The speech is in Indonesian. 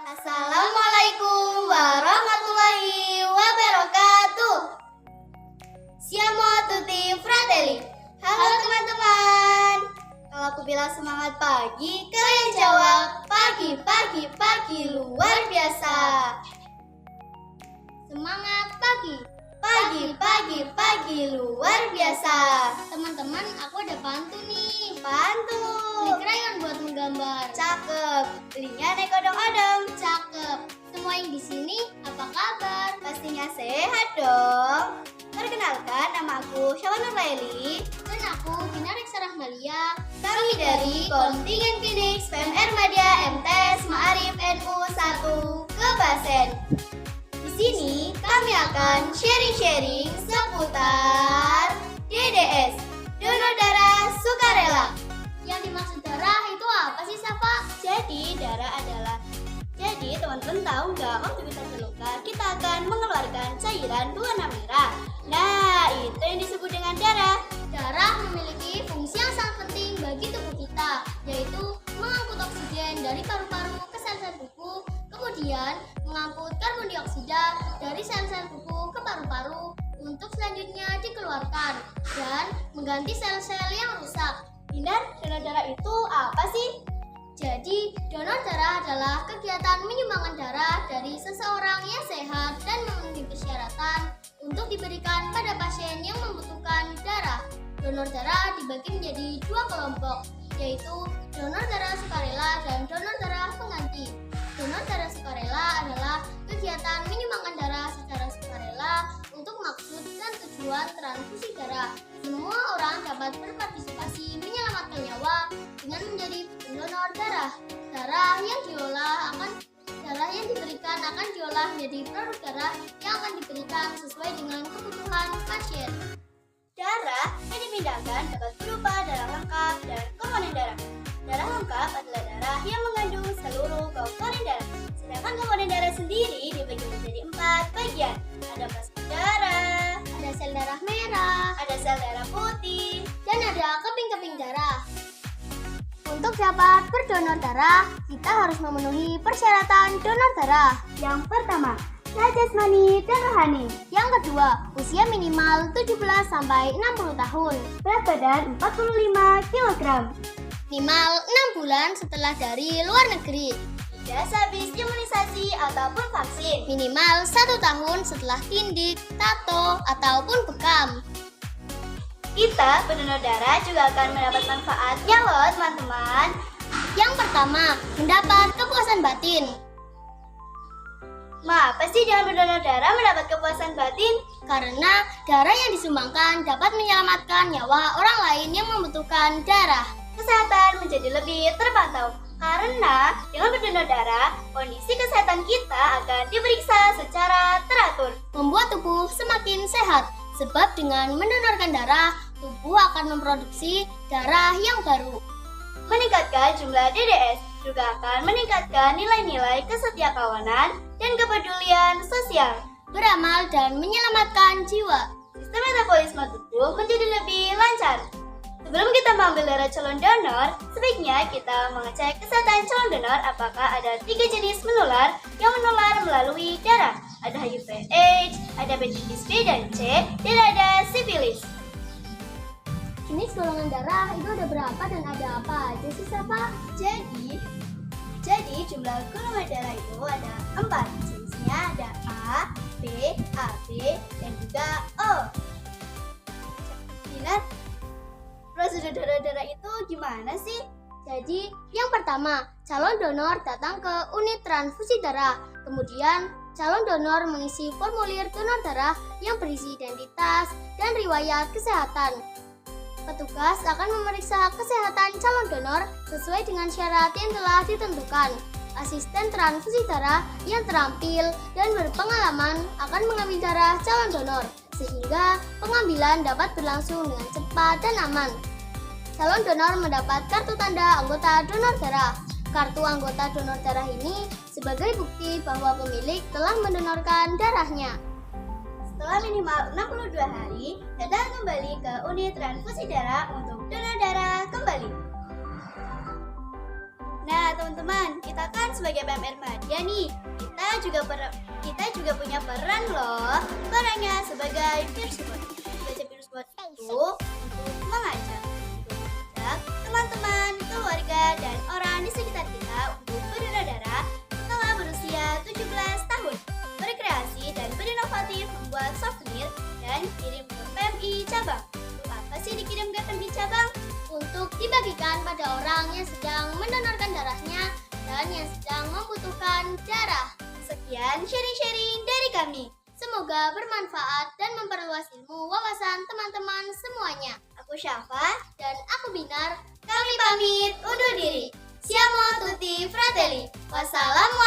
Assalamualaikum warahmatullahi wabarakatuh. Siamo tutti fratelli. Halo teman-teman. Kalau aku bilang semangat pagi, kalian jawab pagi, pagi, pagi luar biasa. Semangat pagi, pagi, pagi, pagi luar biasa. Teman-teman, aku ada pantun nih. Pantun. Beli krayon buat menggambar. Cakep. Belinya naik odong-odong. Cakep. Semua yang di sini apa kabar? Pastinya sehat dong. Perkenalkan, nama aku Syawan Nurlaili. Dan aku Vina Reksa Rahmalia. Kami dari Kontingen Klinik PMR Madya MTs Ma'arif NU 1 Kebasen. Di sini kami akan sharing-sharing seputar DDS, donor darah sukarela. Yang dimaksud darah itu apa sih, Safa? Jadi teman-teman tahu nggak, waktu kita terluka kita akan mengeluarkan cairan berwarna merah. Nah, itu yang disebut dengan darah. Darah memiliki fungsi yang sangat penting bagi tubuh kita, yaitu mengangkut oksigen dari paru-paru ke sel-sel tubuh, kemudian mengangkut karbon dioksida dari sel-sel tubuh ke paru-paru untuk selanjutnya dikeluarkan dan mengganti sel-sel yang rusak. Dinar, donor darah itu apa sih? Jadi, donor darah adalah kegiatan menyumbangkan darah dari seseorang yang sehat dan memenuhi persyaratan untuk diberikan pada pasien yang membutuhkan darah. Donor darah dibagi menjadi dua kelompok, yaitu donor darah sukarela dan donor darah pengganti. Donor darah sukarela adalah kegiatan menyumbangkan darah secara sukarela untuk maksud dan tujuan transfusi darah. Semua orang dapat berpartisipasi menyelamatkan nyawa dengan menjadi pendonor darah. Darah yang diberikan akan diolah menjadi produk darah yang akan diberikan sesuai dengan kebutuhan pasien. Darah yang dipindahkan dapat berupa darah lengkap dan komponen darah. Darah lengkap adalah darah yang mengandung seluruh komponen darah. Sedangkan komponen darah sendiri dibagi menjadi 4 bagian. Ada plasma darah, ada sel darah merah, ada sel darah putih, dan ada keping-keping darah. Untuk dapat berdonor darah, kita harus memenuhi persyaratan donor darah. Yang pertama, sehat jasmani dan rohani. Yang kedua, usia minimal 17-60 tahun. Berat badan 45 kg. Minimal 6 bulan setelah dari luar negeri. Tidak habis imunisasi ataupun vaksin. Minimal 1 tahun setelah tindik, tato, ataupun bekam. Kita pendonor darah juga akan mendapat manfaatnya loh teman-teman. Yang pertama, mendapat kepuasan batin. Apa sih dengan pendonor darah mendapat kepuasan batin? Karena darah yang disumbangkan dapat menyelamatkan nyawa orang lain yang membutuhkan darah. Kesehatan menjadi lebih terpantau. Karena dengan berdonor darah, kondisi kesehatan kita akan diperiksa secara teratur. Membuat tubuh semakin sehat. Sebab dengan mendonorkan darah, tubuh akan memproduksi darah yang baru. Meningkatkan jumlah DDS juga akan meningkatkan nilai-nilai kesetiakawanan dan kepedulian sosial. Beramal dan menyelamatkan jiwa. Sistem metabolisme tubuh menjadi lebih lancar. Sebelum kita mengambil darah calon donor, sebaiknya kita mengecek kesehatan calon donor apakah ada 3 jenis menular yang menular melalui darah. Ada HIV/AIDS, ada hepatitis B dan C, dan ada sifilis. Jenis golongan darah itu ada berapa dan ada apa aja sih, Safa? Jadi jumlah golongan darah itu ada 4. Jenisnya ada A, B, AB, dan juga O. Dinar, prosedur donor darah itu gimana sih? Jadi, yang pertama, calon donor datang ke unit transfusi darah. Kemudian, calon donor mengisi formulir donor darah yang berisi identitas dan riwayat kesehatan. Petugas akan memeriksa kesehatan calon donor sesuai dengan syarat yang telah ditentukan. Asisten transfusi darah yang terampil dan berpengalaman akan mengambil darah calon donor, sehingga pengambilan dapat berlangsung dengan cepat dan aman. Calon donor mendapat kartu tanda anggota donor darah. Kartu anggota donor darah ini sebagai bukti bahwa pemilik telah mendonorkan darahnya. Setelah minimal 62 hari, datang kembali ke unit transfusi darah untuk donor darah kembali. Nah, teman-teman teman-teman, kita kan sebagai BMR Madya nih, kita juga punya peran loh. Perannya sebagai peer support. Sebagai peer support itu untuk mengajak teman-teman, keluarga, dan orang di sekitar kita untuk berdonor darah setelah berusia 17 tahun. Berkreasi dan berinovatif membuat souvenir dan kirim ke PMI cabang. Untuk apa sih dikirim ke PMI cabang? Untuk dibagikan pada orang yang sedang mendonorkan darahnya dan yang sedang membutuhkan darah. Sekian sharing-sharing dari kami. Semoga bermanfaat dan memperluas ilmu wawasan teman-teman semuanya. Aku Syafa dan aku Binar. Kami pamit undur diri. Siamo tutti fratelli. Wassalamualaikum.